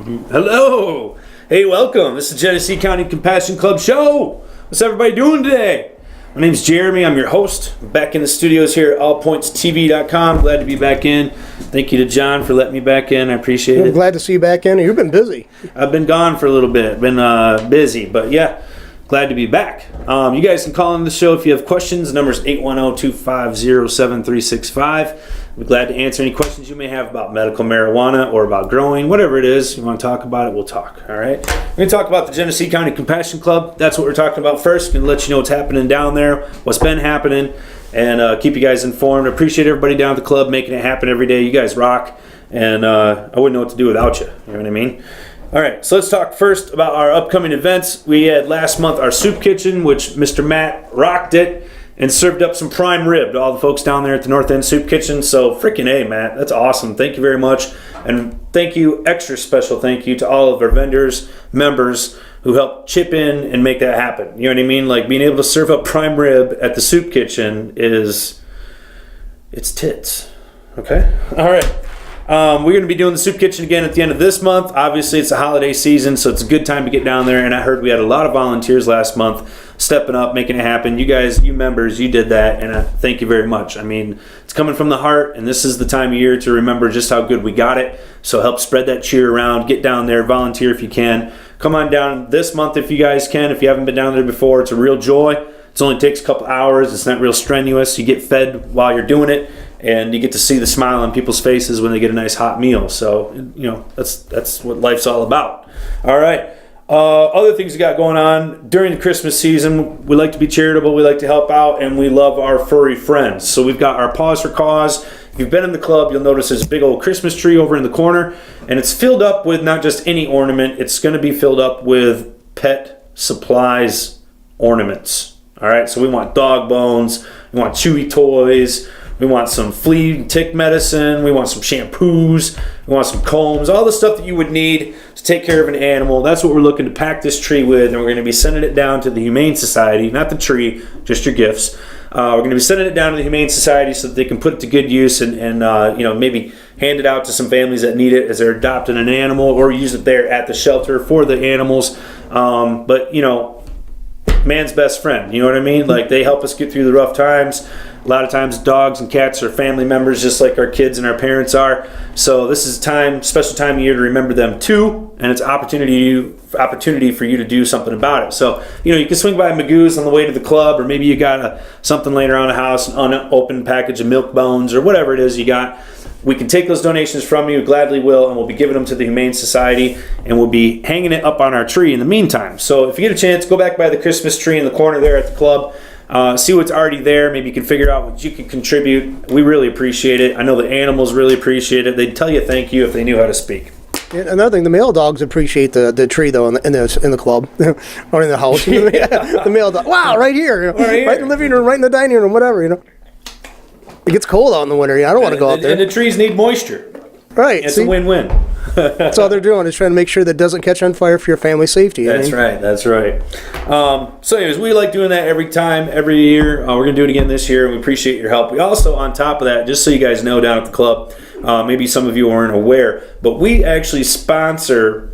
Hello. Hey, welcome. This is the Genesee County Compassion Club Show. What's everybody doing today? My name is Jeremy. I'm your host. I'm back in the studios here at allpointstv.com. Glad to be back in. Thank you to John for letting me back in. I appreciate it. I'm glad to see you back in. You've been busy. I've been gone for a little bit. Been busy, but yeah, glad to be back. You guys can call in the show if you have questions. The number is 810-250-7365. We're glad to answer any questions you may have about medical marijuana or about growing, whatever it is. You want to talk about it, we'll talk. All right. We're going to talk about the Genesee County Compassion Club. That's what we're talking about first. Going to let you know what's happening down there, what's been happening, and keep you guys informed. Appreciate everybody down at the club making it happen every day. You guys rock, and I wouldn't know what to do without you. You know what I mean? All right, so let's talk first about our upcoming events. We had last month our soup kitchen, which Mr. Matt rocked it and served up some prime rib to all the folks down there at the North End Soup Kitchen. So freaking A, Matt, that's awesome. Thank you very much. And thank you, extra special thank you to all of our vendors, members who helped chip in and make that happen. You know what I mean? Like being able to serve up prime rib at the soup kitchen it's tits. Okay? All right. We're going to be doing the soup kitchen again at the end of this month. Obviously, it's the holiday season, so it's a good time to get down there. And I heard we had a lot of volunteers last month stepping up, making it happen. You guys, you members, you did that, and thank you very much. I mean, it's coming from the heart, and this is the time of year to remember just how good we got it. So help spread that cheer around. Get down there, volunteer if you can. Come on down this month if you guys can. If you haven't been down there before, it's a real joy. It only takes a couple hours. It's not real strenuous. You get fed while you're doing it. And you get to see the smile on people's faces when they get a nice hot meal. So, you know, that's what life's all about. All right. Other things we got going on during the Christmas season, we like to be charitable, we like to help out, and we love our furry friends. So we've got our Paws for Cause. If you've been in the club, you'll notice there's a big old Christmas tree over in the corner, and it's filled up with not just any ornament, it's going to be filled up with pet supplies ornaments. All right, so we want dog bones, we want chewy toys, we want some flea and tick medicine. We want some shampoos. We want some combs. All the stuff that you would need to take care of an animal. That's what we're looking to pack this tree with. And we're going to be sending it down to the Humane Society. Not the tree, just your gifts. We're going to be sending it down to the Humane Society so that they can put it to good use and you know, maybe hand it out to some families that need it as they're adopting an animal or use it there at the shelter for the animals. But, you know, man's best friend. You know what I mean? Like, they help us get through the rough times. A lot of times dogs and cats are family members just like our kids and our parents are. So this is a special time of year to remember them too, and it's opportunity for you to do something about it. So, you know, you can swing by Magoo's on the way to the club, or maybe you got something laying around the house, an unopened package of milk bones or whatever it is you got. We can take those donations from you, gladly will, and we'll be giving them to the Humane Society, and we'll be hanging it up on our tree in the meantime. So if you get a chance, go back by the Christmas tree in the corner there at the club. See what's already there. Maybe you can figure out what you can contribute. We really appreciate it. I know the animals really appreciate it. They'd tell you thank you if they knew how to speak. And another thing, the male dogs appreciate the tree though in the club or in the house. The male dog, wow, right here, right in the living room, right in the dining room, whatever. You know, it gets cold out in the winter. I don't want to go out there. And the trees need moisture. Right. It's a win-win. That's all they're doing is trying to make sure that it doesn't catch on fire for your family's safety. That's right. So anyways, we like doing that every year. We're going to do it again this year, and we appreciate your help. We also, on top of that, just so you guys know down at the club, maybe some of you aren't aware, but we actually sponsor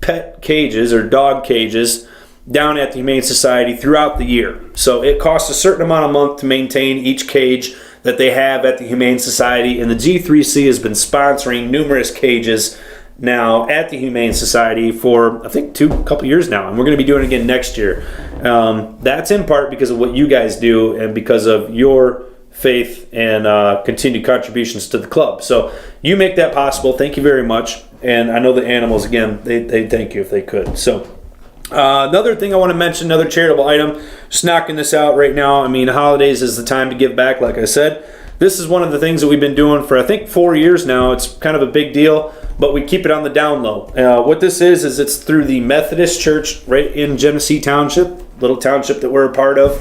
pet cages or dog cages down at the Humane Society throughout the year. So it costs a certain amount a month to maintain each cage that they have at the Humane Society, and the G3C has been sponsoring numerous cages now at the Humane Society for, I think, a couple years now, and we're going to be doing it again next year. That's in part because of what you guys do and because of your faith and continued contributions to the club. So you make that possible. Thank you very much. And I know the animals, again, they'd thank you if they could. So another thing I want to mention, another charitable item, just knocking this out right now. I mean, the holidays is the time to give back, like I said. This is one of the things that we've been doing for, I think, 4 years now. It's kind of a big deal, but we keep it on the down low. What this is it's through the Methodist Church right in Genesee Township, little township that we're a part of.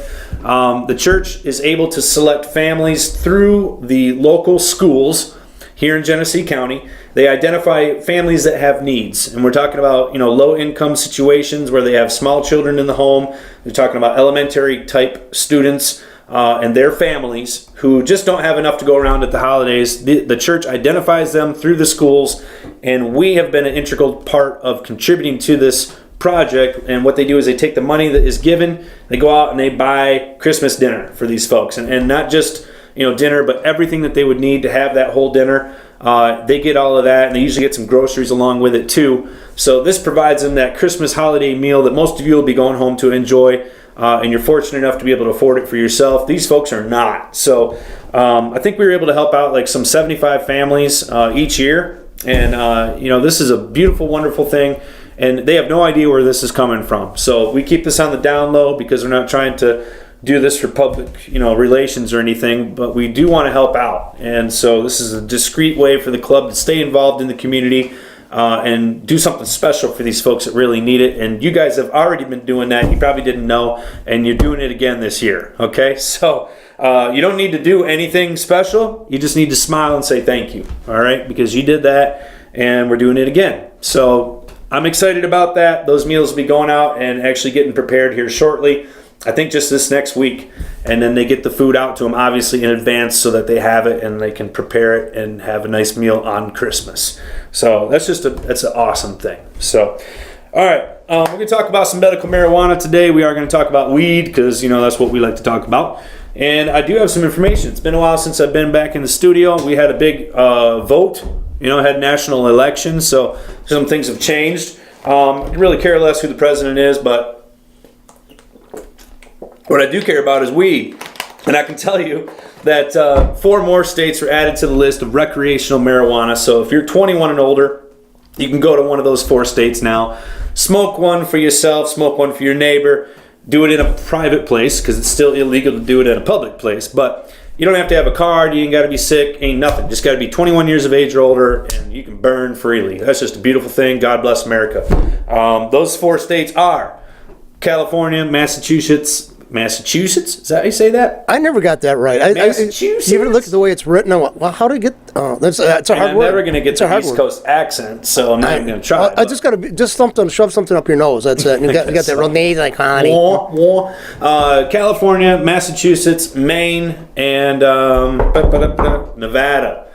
The church is able to select families through the local schools here in Genesee County. They identify families that have needs, and we're talking about, you know, low-income situations where they have small children in the home. They're talking about elementary type students and their families who just don't have enough to go around at the holidays. The church identifies them through the schools, and we have been an integral part of contributing to this project. And what they do is they take the money that is given, they go out and they buy Christmas dinner for these folks, and not just dinner, but everything that they would need to have that whole dinner. They get all of that, and they usually get some groceries along with it too. So this provides them that Christmas holiday meal that most of you will be going home to enjoy, and you're fortunate enough to be able to afford it for yourself. These folks are not. So I think we were able to help out like some 75 families each year, and this is a beautiful, wonderful thing, and they have no idea where this is coming from. So we keep this on the down low because we're not trying to do this for public relations or anything, but we do want to help out. And so this is a discreet way for the club to stay involved in the community and do something special for these folks that really need it. And you guys have already been doing that. You probably didn't know, and you're doing it again this year. Okay, so you don't need to do anything special. You just need to smile and say thank you. All right, because you did that, and we're doing it again. So I'm excited about that. Those meals will be going out and actually getting prepared here shortly. I think just this next week, and then they get the food out to them obviously in advance so that they have it and they can prepare it and have a nice meal on Christmas. So that's an awesome thing. So, all right, we're going to talk about some medical marijuana today. We are going to talk about weed because that's what we like to talk about. And I do have some information. It's been a while since I've been back in the studio. We had a big vote, had national elections, so some things have changed. I really care less who the president is, but what I do care about is weed. And I can tell you that 4 more states were added to the list of recreational marijuana. So if you're 21 and older, you can go to one of those 4 states now. Smoke one for yourself, smoke one for your neighbor. Do it in a private place because it's still illegal to do it at a public place. But you don't have to have a card, you ain't got to be sick, ain't nothing. Just got to be 21 years of age or older, and you can burn freely. That's just a beautiful thing. God bless America. Those 4 states are California, Massachusetts. Is that how you say that? I never got that right. Massachusetts. You ever look at the way it's written? I went, well, how to get? That's a hard word. I'm never going to get the East Coast accent, so I'm not even going to try. I just got to shove something up your nose. That's it. You got that real nose like honey. California, Massachusetts, Maine, and Nevada.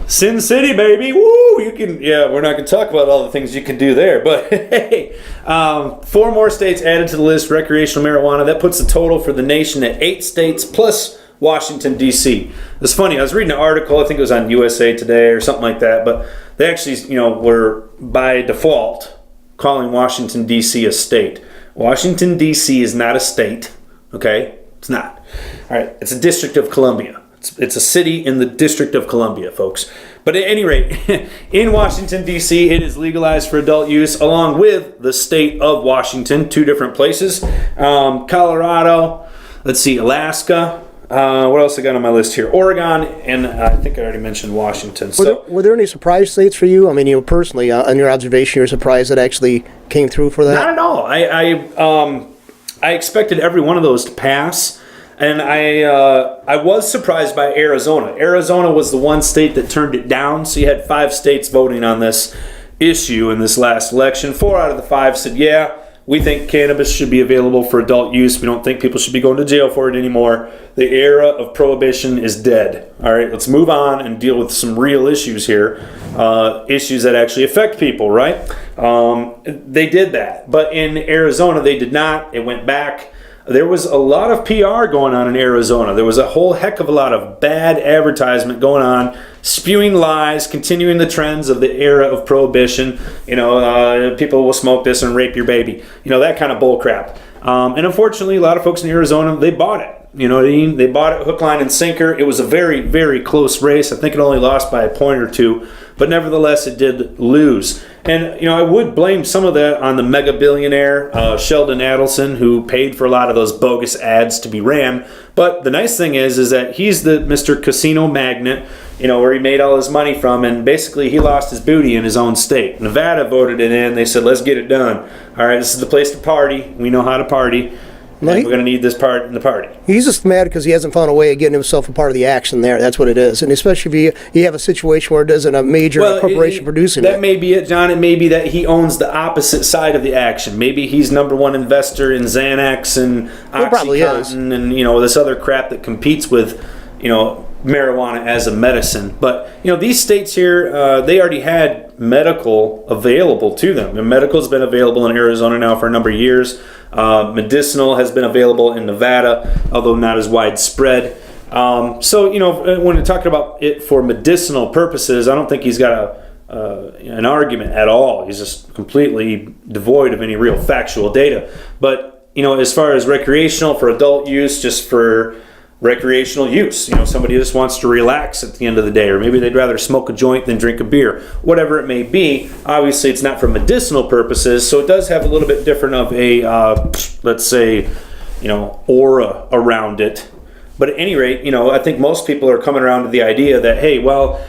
Sin City, baby. Woo! We're not going to talk about all the things you can do there, but hey, 4 more states added to the list, recreational marijuana. That puts the total for the nation at 8 states plus Washington, D.C. It's funny, I was reading an article, I think it was on USA Today or something like that, but they actually, were by default calling Washington, D.C. a state. Washington, D.C. is not a state, okay? It's not. All right, it's a District of Columbia. It's a city in the District of Columbia, folks. But at any rate, in Washington, D.C., it is legalized for adult use, along with the state of Washington, 2 different places. Colorado, Alaska. What else I got on my list here? Oregon, and I think I already mentioned Washington. Were there any surprise states for you? I mean, personally, on your observation, you're surprised that actually came through for that? Not at all. I expected every one of those to pass. And I was surprised by Arizona. Arizona was the one state that turned it down. So you had 5 states voting on this issue in this last election. 4 out of the 5 said, yeah, we think cannabis should be available for adult use. We don't think people should be going to jail for it anymore. The era of prohibition is dead. All right, let's move on and deal with some real issues here. Issues that actually affect people, right? They did that. But in Arizona, they did not. It went back. There was a lot of PR going on in Arizona. There was a whole heck of a lot of bad advertisement going on, spewing lies, continuing the trends of the era of prohibition. People will smoke this and rape your baby. That kind of bull crap. And unfortunately, a lot of folks in Arizona, they bought it. You know what I mean? They bought it hook, line, and sinker. It was a very, very close race. I think it only lost by a point or 2. But nevertheless, it did lose. And, I would blame some of that on the mega billionaire, Sheldon Adelson, who paid for a lot of those bogus ads to be ran. But the nice thing is that he's the Mr. Casino Magnate, where he made all his money from. And basically, he lost his booty in his own state. Nevada voted it in. They said, let's get it done. All right, this is the place to party. We know how to party. and we're going to need this part in the party. He's just mad because he hasn't found a way of getting himself a part of the action there. That's what it is. And especially if you have a situation where it isn't a major corporation producing it. That may be it, John. It may be that he owns the opposite side of the action. Maybe he's number one investor in Xanax and Oxycontin and, this other crap that competes with, marijuana as a medicine. But, these states here, they already had medical available to them. And medical's been available in Arizona now for a number of years. Medicinal has been available in Nevada, although not as widespread. So, when we're talking about it for medicinal purposes, I don't think he's got an argument at all. He's just completely devoid of any real factual data. But, as far as recreational for adult use, just for recreational use, somebody just wants to relax at the end of the day, or maybe they'd rather smoke a joint than drink a beer, whatever it may be. Obviously it's not for medicinal purposes, so it does have a little bit different of a let's say aura around it. But at any rate, I think most people are coming around to the idea that, hey, well,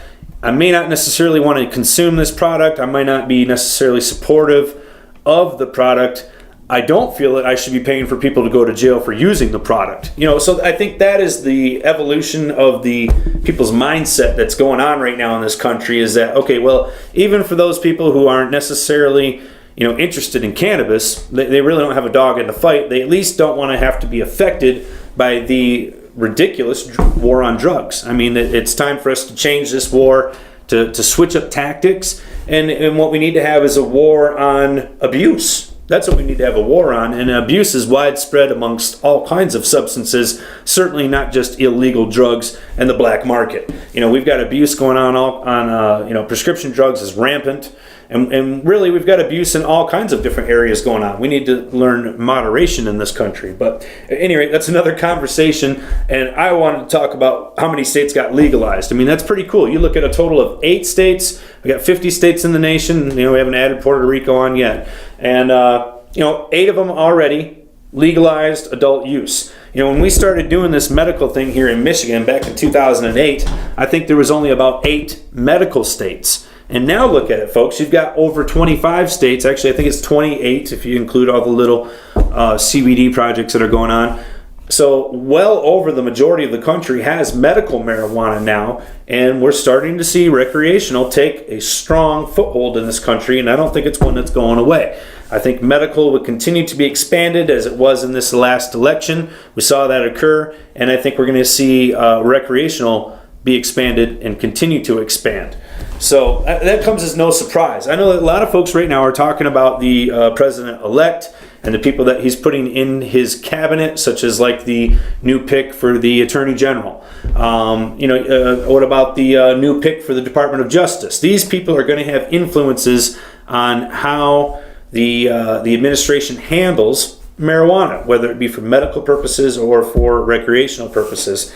I may not necessarily want to consume this product, I might not be necessarily supportive of the product, I don't feel that I should be paying for people to go to jail for using the product. So I think that is the evolution of the people's mindset that's going on right now in this country, is that, okay, well, even for those people who aren't necessarily, interested in cannabis, they really don't have a dog in the fight. They at least don't want to have to be affected by the ridiculous war on drugs. I mean, it's time for us to change this war, to switch up tactics, and what we need to have is a war on abuse. That's what we need to have a war on, and abuse is widespread amongst all kinds of substances, certainly not just illegal drugs and the black market. We've got abuse going on prescription drugs is rampant, and really we've got abuse in all kinds of different areas going on. We need to learn moderation in this country. But at any rate, that's another conversation, and I wanted to talk about how many states got legalized. I mean, that's pretty cool. You look at a total of 8 states. We got 50 states in the nation. We haven't added Puerto Rico on yet. And, 8 of them already legalized adult use. When we started doing this medical thing here in Michigan back in 2008, I think there was only about 8 medical states. And now look at it, folks. You've got over 25 states. Actually, I think it's 28 if you include all the little CBD projects that are going on. So well over the majority of the country has medical marijuana now, and we're starting to see recreational take a strong foothold in this country, and I don't think it's one that's going away. I think medical would continue to be expanded as it was in this last election. We saw that occur, and I think we're going to see recreational be expanded and continue to expand. So that comes as no surprise. I know that a lot of folks right now are talking about the president-elect and the people that he's putting in his cabinet, such as like the new pick for the Attorney General. What about the new pick for the Department of Justice? These people are going to have influences on how the administration handles marijuana, whether it be for medical purposes or for recreational purposes.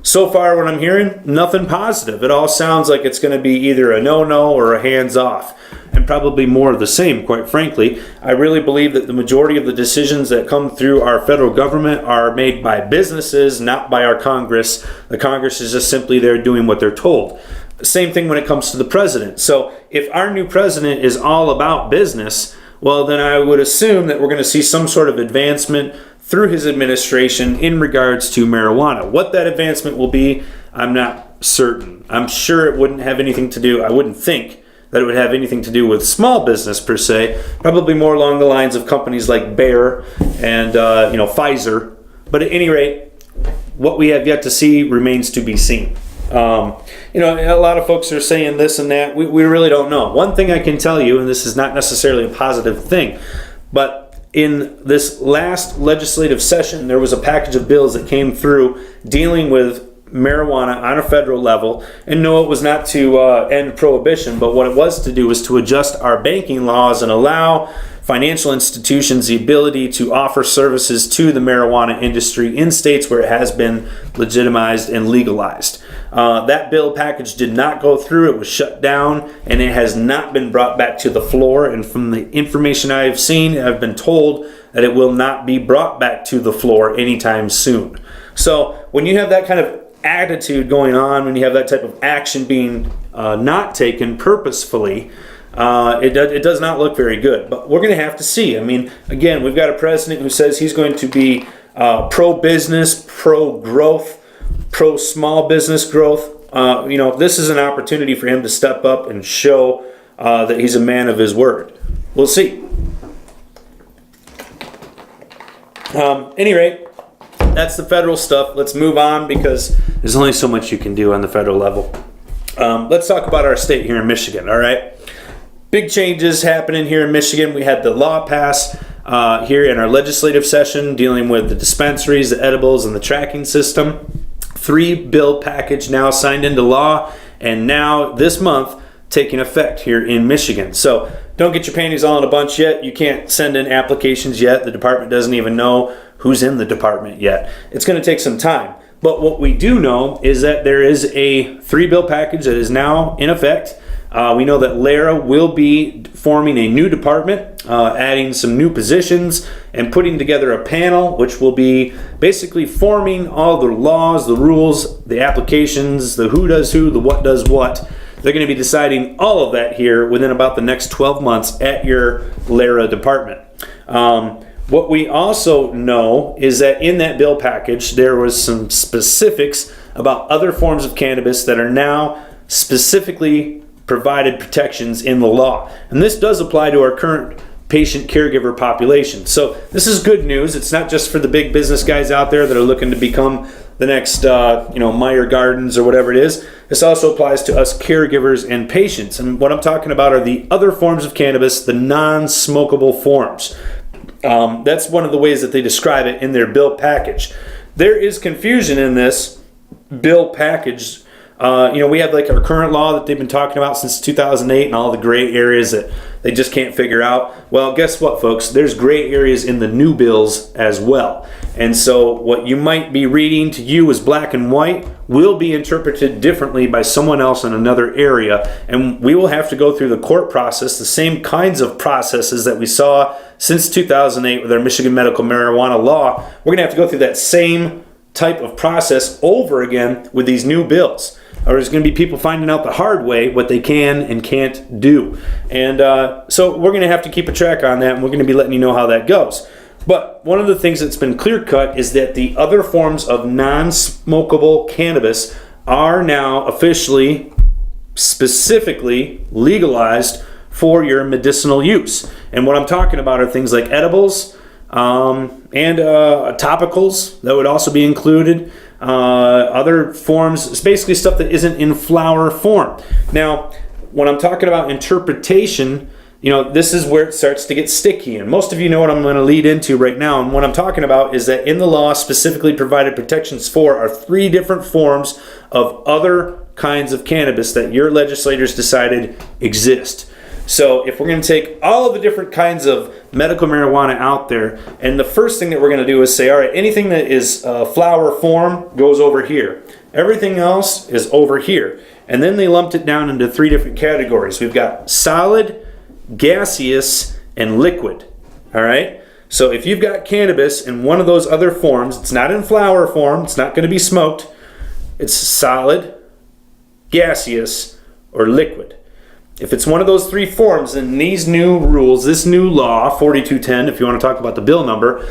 So far, what I'm hearing, nothing positive. It all sounds like it's going to be either a no-no or a hands-off, and probably more of the same, quite frankly. I really believe that the majority of the decisions that come through our federal government are made by businesses, not by our Congress. The Congress is just simply there doing what they're told. Same thing when it comes to the president. So if our new president is all about business, well, then I would assume that we're going to see some sort of advancement through his administration in regards to marijuana. What that advancement will be, I'm not certain. I'm sure it wouldn't have anything to do, I wouldn't think that it would have anything to do with small business per se, probably more along the lines of companies like Bayer and Pfizer. But at any rate, what we have yet to see remains to be seen. A lot of folks are saying this and that. We really don't know. One thing I can tell you, and this is not necessarily a positive thing, but in this last legislative session, there was a package of bills that came through dealing with marijuana on a federal level. And no, it was not to end prohibition, but what it was to do was to adjust our banking laws and allow financial institutions the ability to offer services to the marijuana industry in states where it has been legitimized and legalized. That bill package did not go through. It was shut down, and it has not been brought back to the floor. And from the information I have seen, I've been told that it will not be brought back to the floor anytime soon. So when you have that kind of attitude going on, when you have that type of action being not taken purposefully, It does not look very good, but we're going to have to see. I mean, again, we've got a president who says he's going to be pro-business, pro-growth, pro-small business growth. This is an opportunity for him to step up and show that he's a man of his word. We'll see. Any rate, that's the federal stuff. Let's move on because there's only so much you can do on the federal level. Let's talk about our state here in Michigan, all right? Big changes happening here in Michigan. We had the law pass here in our legislative session dealing with the dispensaries, the edibles, and the tracking system. 3-bill package now signed into law, and now this month taking effect here in Michigan. So don't get your panties all in a bunch yet. You can't send in applications yet. The department doesn't even know who's in the department yet. It's going to take some time. But what we do know is that there is a 3-bill package that is now in effect. We know that Lara will be forming a new department, adding some new positions, and putting together a panel which will be basically forming all the laws, the rules, the applications, the who does who, the what does what. They're going to be deciding all of that here within about the next 12 months at your Lara department. What we also know is that in that bill package, there was some specifics about other forms of cannabis that are now specifically provided protections in the law. And this does apply to our current patient caregiver population. So this is good news. It's not just for the big business guys out there that are looking to become the next, Meyer Gardens or whatever it is. This also applies to us caregivers and patients. And what I'm talking about are the other forms of cannabis, the non-smokable forms. That's one of the ways that they describe it in their bill package. There is confusion in this bill package. We have like our current law that they've been talking about since 2008 and all the gray areas that they just can't figure out. Well, guess what, folks? There's gray areas in the new bills as well. And so what you might be reading to you as black and white will be interpreted differently by someone else in another area. And we will have to go through the court process, the same kinds of processes that we saw since 2008 with our Michigan medical marijuana law. We're going to have to go through that same type of process over again with these new bills. Or there's going to be people finding out the hard way what they can and can't do. And so we're going to have to keep a track on that, and we're going to be letting you know how that goes. But one of the things that's been clear-cut is that the other forms of non-smokable cannabis are now officially, specifically legalized for your medicinal use. And what I'm talking about are things like edibles and topicals that would also be included. Other forms, it's basically stuff that isn't in flower form. Now, when I'm talking about interpretation, this is where it starts to get sticky. And most of you know what I'm going to lead into right now. And what I'm talking about is that in the law specifically provided protections for are 3 different forms of other kinds of cannabis that your legislators decided exist. So if we're going to take all of the different kinds of medical marijuana out there, and the first thing that we're going to do is say, all right, anything that is flower form goes over here. Everything else is over here. And then they lumped it down into 3 different categories. We've got solid, gaseous, and liquid. All right? So if you've got cannabis in one of those other forms, it's not in flower form, it's not going to be smoked, it's solid, gaseous, or liquid. If it's one of those 3 forms, then these new rules, this new law, 4210, if you want to talk about the bill number,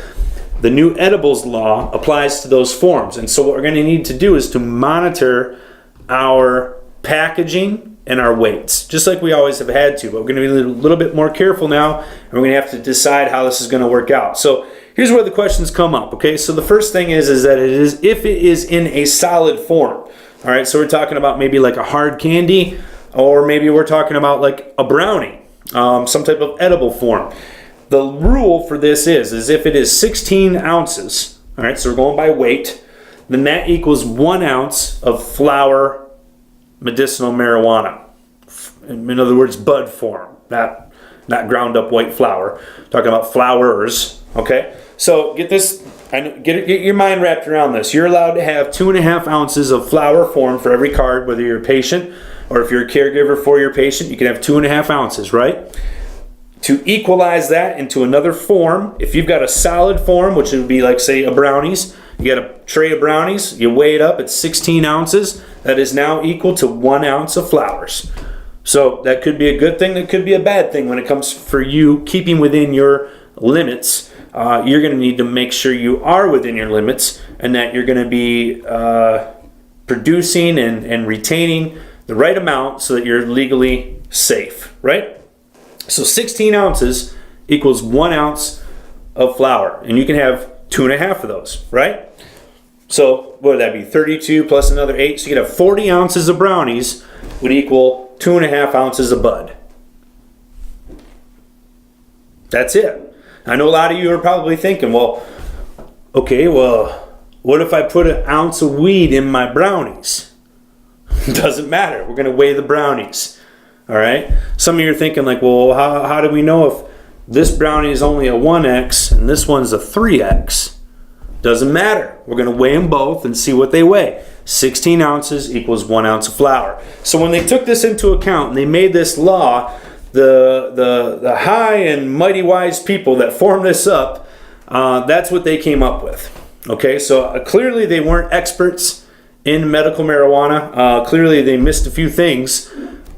the new edibles law applies to those forms. And so what we're going to need to do is to monitor our packaging and our weights, just like we always have had to. But we're going to be a little bit more careful now, and we're going to have to decide how this is going to work out. So here's where the questions come up, okay? So the first thing is that if it is in a solid form. All right, so we're talking about maybe like a hard candy, or maybe we're talking about like a brownie, some type of edible form. The rule for this is if it is 16 ounces, all right, so we're going by weight, then that equals 1 ounce of flower medicinal marijuana. In other words, bud form, not ground up white flour. Talking about flowers, okay? So get this, get your mind wrapped around this. You're allowed to have 2.5 ounces of flower form for every card, whether you're a patient or if you're a caregiver for your patient, you can have 2.5 ounces, right? To equalize that into another form, if you've got a solid form, which would be like, say, a brownies, you got a tray of brownies, you weigh it up at 16 ounces, that is now equal to 1 ounce of flowers. So that could be a good thing, that could be a bad thing when it comes for you keeping within your limits. You're going to need to make sure you are within your limits and that you're going to be producing and retaining the right amount so that you're legally safe, right? So 16 ounces equals 1 ounce of flour, and you can have 2.5 of those, right? So what would that be? 32 plus another 8. So you could have 40 ounces of brownies would equal 2.5 ounces of bud. That's it. I know a lot of you are probably thinking, well, okay, well, what if I put an ounce of weed in my brownies? Doesn't matter. We're going to weigh the brownies. All right? Some of you are thinking like, well, how do we know if this brownie is only a 1X and this one's a 3X? Doesn't matter. We're going to weigh them both and see what they weigh. 16 ounces equals 1 ounce of flour. So when they took this into account and they made this law, the high and mighty wise people that formed this up, that's what they came up with. Okay, so clearly they weren't experts in medical marijuana. Clearly they missed a few things.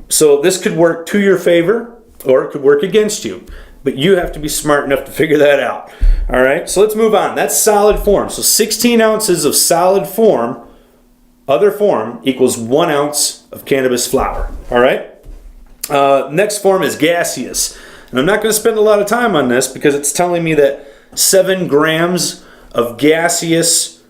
So this could work to your favor or it could work against you. But you have to be smart enough to figure that out. All right, so let's move on. That's solid form. So 16 ounces of solid form, other form, equals 1 ounce of cannabis flower. All right? Next form is gaseous. And I'm not going to spend a lot of time on this because it's telling me that 7 grams of gaseous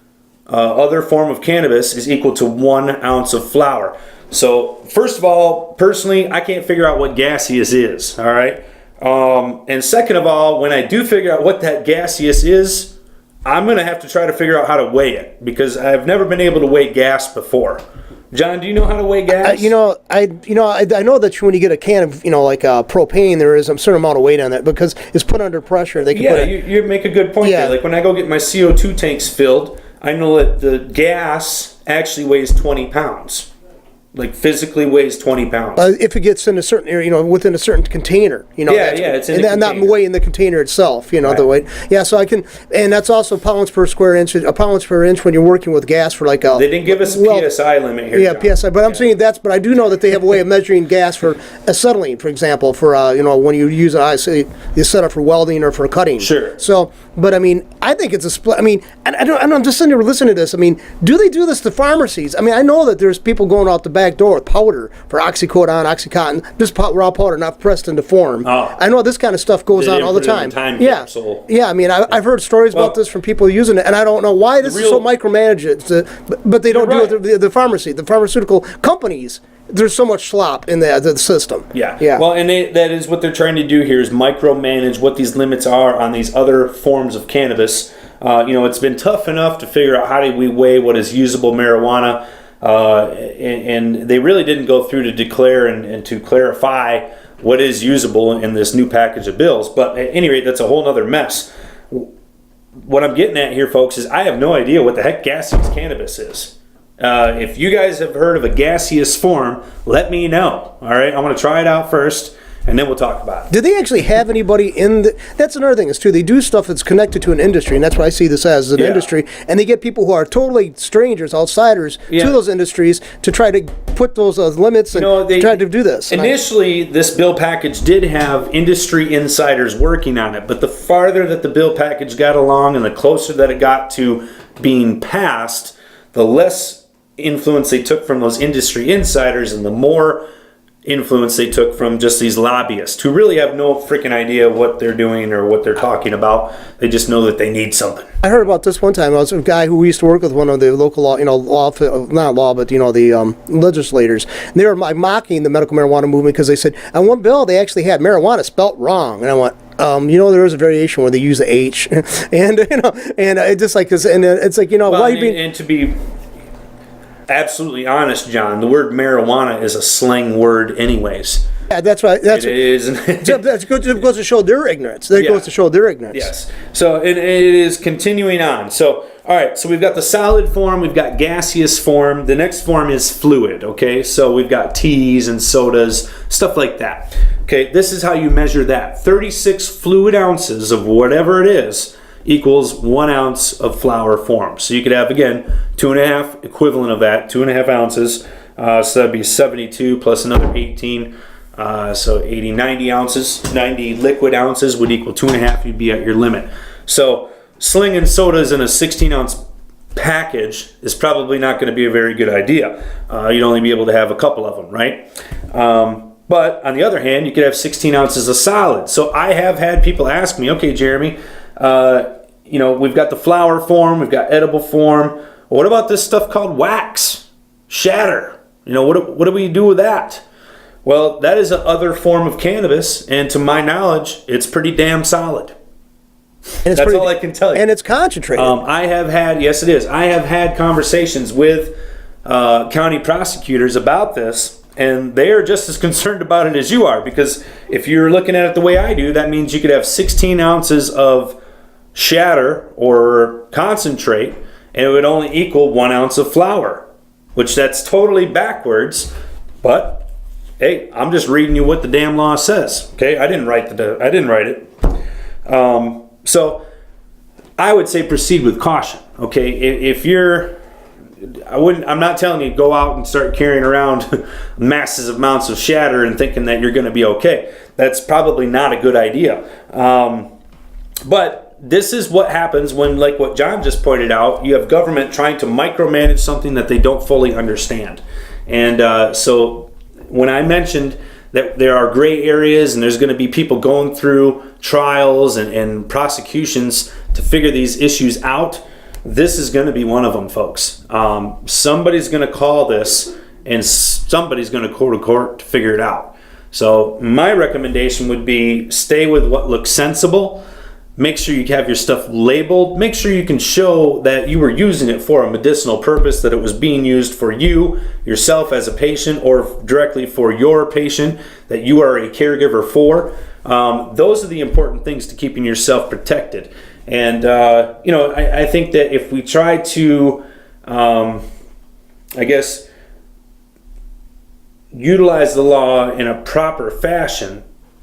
other form of cannabis is equal to 1 ounce of flour. So first of all, personally, I can't figure out what gaseous is. All right? And second of all, when I do figure out what that gaseous is, I'm going to have to try to figure out how to weigh it because I've never been able to weigh gas before. John, do you know how to weigh gas? I know that when you get a can of propane, there is a certain amount of weight on that because it's put under pressure. They can put you make a good point there. Like when I go get my CO2 tanks filled, I know that the gas actually weighs 20 pounds. Like physically weighs 20 pounds. If it gets in a certain area, within a certain container, it's in and not weighing the container itself, right. The weight. Yeah, so I can, and that's also pounds per square inch. Pounds per inch when you're working with gas for like a. They didn't give us a PSI limit here. Yeah, John. PSI, but I'm saying but I do know that they have a way of measuring gas for acetylene, for example, for when you use you set up for welding or for cutting. Sure. So, but I mean, I think it's a split. I mean, and I'm just sitting here listening to this. I mean, do they do this to pharmacies? I mean, I know that there's people going out the back door with powder for oxycodone, oxycontin, just raw powder, not pressed into form. Oh. I know this kind of stuff goes on all the time. Yeah. I mean, I've heard stories about this from people using it, and I don't know why this is so micromanaged. But they don't do it. The pharmaceutical companies. There's so much slop in the system. Yeah. Well, and that is what they're trying to do here is micromanage what these limits are on these other forms of cannabis. It's been tough enough to figure out how do we weigh what is usable marijuana. And they really didn't go through to declare and to clarify what is usable in this new package of bills. But at any rate, that's a whole other mess. What I'm getting at here, folks, is I have no idea what the heck gaseous cannabis is. If you guys have heard of a gaseous form, let me know. All right, I want to try it out first, and then we'll talk about it. Do they actually have anybody that's another thing is too, they do stuff that's connected to an industry, and that's what I see this as an industry, and they get people who are totally strangers, outsiders to those industries to try to put those limits and try to do this. Initially, this bill package did have industry insiders working on it, but the farther that the bill package got along and the closer that it got to being passed, the less influence they took from those industry insiders and the more influence they took from just these lobbyists who really have no freaking idea what they're doing or what they're talking about. They just know that they need something. I heard about this one time. I was a guy who used to work with one of the local the legislators. And they were mocking the medical marijuana movement because they said on one bill they actually had marijuana spelt wrong, and I went, there is a variation where they use the H, and it just like this, and it's like why you being. And to be absolutely honest, John, the word marijuana is a slang word anyways. Yeah, that's right. It is. That goes to show their ignorance. That goes to show their ignorance. Yes. So it is continuing on. So, all right. So we've got the solid form. We've got gaseous form. The next form is fluid. Okay. So we've got teas and sodas, stuff like that. Okay. This is how you measure that. 36 fluid ounces of whatever it is equals 1 ounce of flour form. So you could have, again, 2.5 equivalent of that, 2.5 ounces So that'd be 72 plus another 18. So 80, 90 ounces, 90 liquid ounces would equal 2.5. You'd be at your limit. So slinging sodas in a 16-ounce package is probably not going to be a very good idea. You'd only be able to have a couple of them, right? But on the other hand, you could have 16 ounces of solid. So I have had people ask me, okay, Jeremy, we've got the flour form, we've got edible form. What about this stuff called wax, shatter? What do we do with that? Well, that is another form of cannabis, and to my knowledge, it's pretty damn solid. And That's all I can tell you. And it's concentrated. Yes, it is. I have had conversations with county prosecutors about this, and they are just as concerned about it as you are, because if you're looking at it the way I do, that means you could have 16 ounces of shatter or concentrate, and it would only equal 1 ounce of flour, which that's totally backwards, but hey, I'm just reading you what the damn law says. Okay, I didn't write it. So I would say proceed with caution. Okay, if I'm not telling you to go out and start carrying around massive amounts of shatter and thinking that you're going to be okay. That's probably not a good idea. But this is what happens when, like what John just pointed out, you have government trying to micromanage something that they don't fully understand. And so when I mentioned that there are gray areas and there's going to be people going through trials and prosecutions to figure these issues out, this is going to be one of them, folks. Somebody's going to call this, and somebody's going to go to court to figure it out. So my recommendation would be stay with what looks sensible. Make sure you have your stuff labeled. Make sure you can show that you were using it for a medicinal purpose, that it was being used for you, yourself as a patient, or directly for your patient that you are a caregiver for. Those are the important things to keeping yourself protected. And, I think that if we try to, utilize the law in a proper fashion,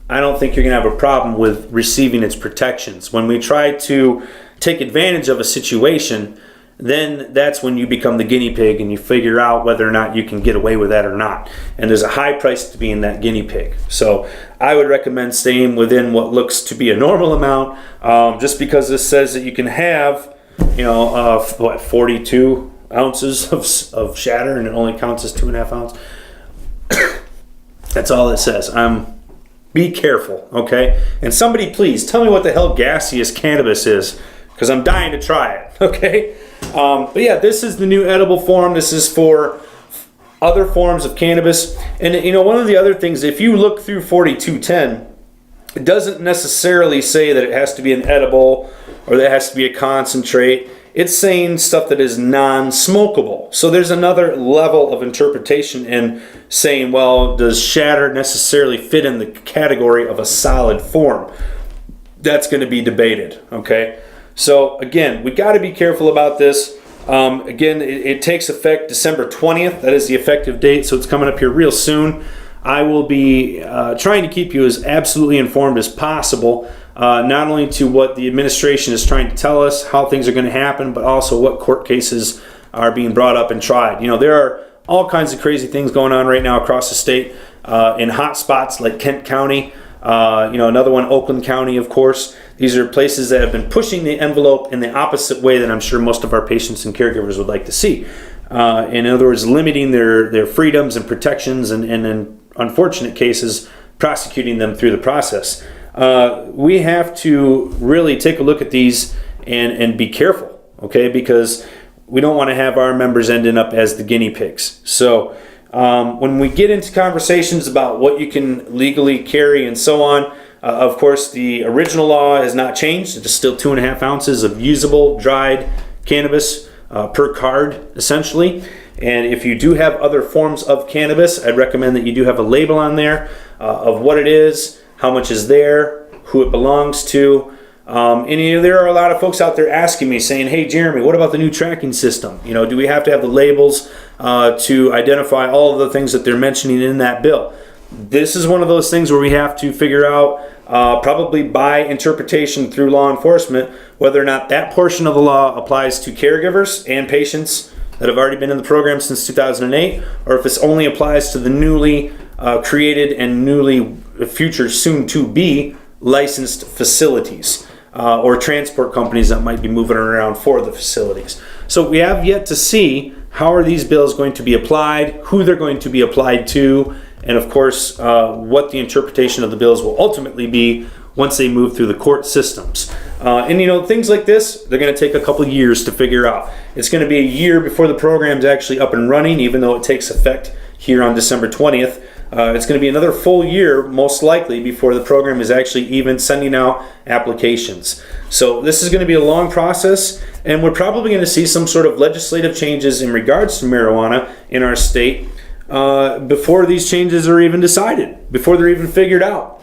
I don't think you're going to have a problem with receiving its protections. When we try to take advantage of a situation, then that's when you become the guinea pig and you figure out whether or not you can get away with that or not. And there's a high price to being that guinea pig. So I would recommend staying within what looks to be a normal amount, just because this says that you can have, 42 ounces of shatter and it only counts as 2.5 ounces. That's all it says. Be careful, okay? And somebody please tell me what the hell gaseous cannabis is, because I'm dying to try it, okay? But yeah, this is the new edible form. This is for other forms of cannabis. And one of the other things, if you look through 4210, it doesn't necessarily say that it has to be an edible or that it has to be a concentrate. It's saying stuff that is non-smokable. So there's another level of interpretation in saying, well, does shatter necessarily fit in the category of a solid form? That's going to be debated, okay? So again, we got to be careful about this. Again, it takes effect December 20th. That is the effective date, so it's coming up here real soon. I will be trying to keep you as absolutely informed as possible, not only to what the administration is trying to tell us, how things are going to happen, but also what court cases are being brought up and tried. There are all kinds of crazy things going on right now across the state in hot spots like Kent County, another one, Oakland County, of course. These are places that have been pushing the envelope in the opposite way that I'm sure most of our patients and caregivers would like to see. In other words, limiting their freedoms and protections, and in unfortunate cases, prosecuting them through the process. We have to really take a look at these and be careful, okay? Because we don't want to have our members ending up as the guinea pigs. So when we get into conversations about what you can legally carry and so on, of course, the original law has not changed. It is still 2.5 ounces of usable dried cannabis per card, essentially. And if you do have other forms of cannabis, I'd recommend that you do have a label on there of what it is, how much is there, who it belongs to. There are a lot of folks out there asking me, saying, hey, Jeremy, what about the new tracking system? Do we have to have the labels to identify all of the things that they're mentioning in that bill? This is one of those things where we have to figure out, probably by interpretation through law enforcement, whether or not that portion of the law applies to caregivers and patients that have already been in the program since 2008, or if this only applies to the newly created and newly future soon to be licensed facilities or transport companies that might be moving around for the facilities. So we have yet to see how are these bills going to be applied, who they're going to be applied to, and of course what the interpretation of the bills will ultimately be once they move through the court systems. And you know, things like this, they're going to take a couple years to figure out. It's going to be a year before the program's actually up and running, even though it takes effect here on December 20th. It's going to be another full year, most likely, before the program is actually even sending out applications. So this is going to be a long process, and we're probably going to see some sort of legislative changes in regards to marijuana in our state before these changes are even decided, before they're even figured out.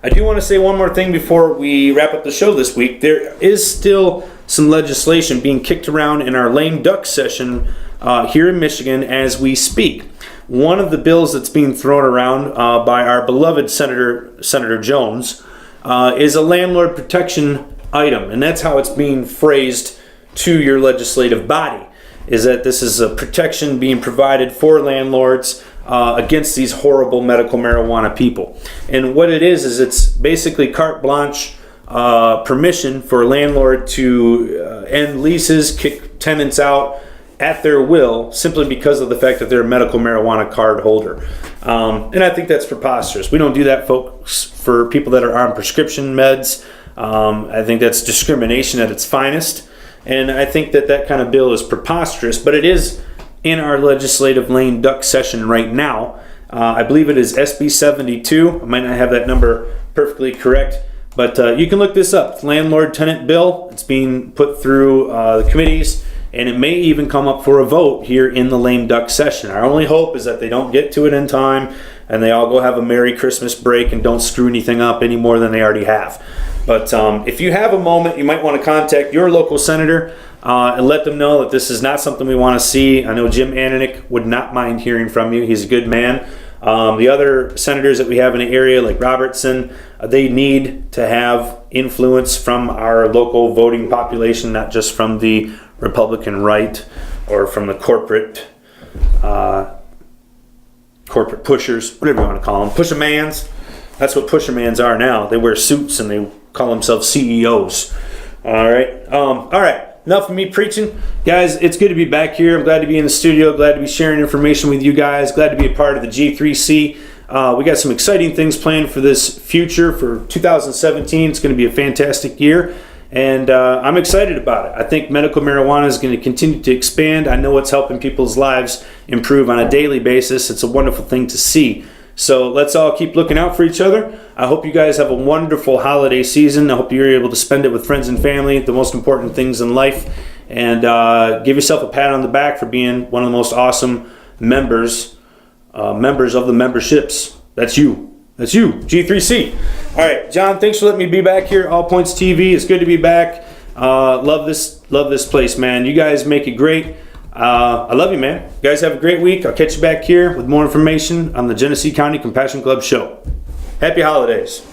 I do want to say one more thing before we wrap up the show this week. There is still some legislation being kicked around in our lame duck session here in Michigan as we speak. One of the bills that's being thrown around by our beloved Senator Jones is a landlord protection item, and that's how it's being phrased to your legislative body, is that this is a protection being provided for landlords against these horrible medical marijuana people. And what it is it's basically carte blanche permission for a landlord to end leases, kick tenants out at their will, simply because of the fact that they're a medical marijuana card holder. And I think that's preposterous. We don't do that, folks, for people that are on prescription meds. I think that's discrimination at its finest. And I think that that kind of bill is preposterous, but it is in our legislative lame duck session right now. I believe it is SB 72. I might not have that number perfectly correct, but you can look this up. It's landlord tenant bill. It's being put through the committees, and it may even come up for a vote here in the lame duck session. Our only hope is that they don't get to it in time and they all go have a Merry Christmas break and don't screw anything up any more than they already have. But if you have a moment, you might want to contact your local senator and let them know that this is not something we want to see. I know Jim Ananick would not mind hearing from you. He's a good man. The other senators that we have in the area, like Robertson, they need to have influence from our local voting population, not just from the Republican right or from the corporate pushers, whatever you want to call them. Pusher-mans. That's what pusher-mans are now. They wear suits and they call themselves CEOs. All right. Enough of me preaching. Guys, it's good to be back here. I'm glad to be in the studio. Glad to be sharing information with you guys. Glad to be a part of the G3C. We got some exciting things planned for this future for 2017. It's going to be a fantastic year. And I'm excited about it. I think medical marijuana is going to continue to expand. I know it's helping people's lives improve on a daily basis. It's a wonderful thing to see. So let's all keep looking out for each other. I hope you guys have a wonderful holiday season. I hope you're able to spend it with friends and family, the most important things in life. And give yourself a pat on the back for being one of the most awesome members of the memberships. That's you. That's you, G3C. All right, John, thanks for letting me be back here. All Points TV. It's good to be back. Love this place, man. You guys make it great. I love you, man. You guys have a great week. I'll catch you back here with more information on the Genesee County Compassion Club show. Happy holidays.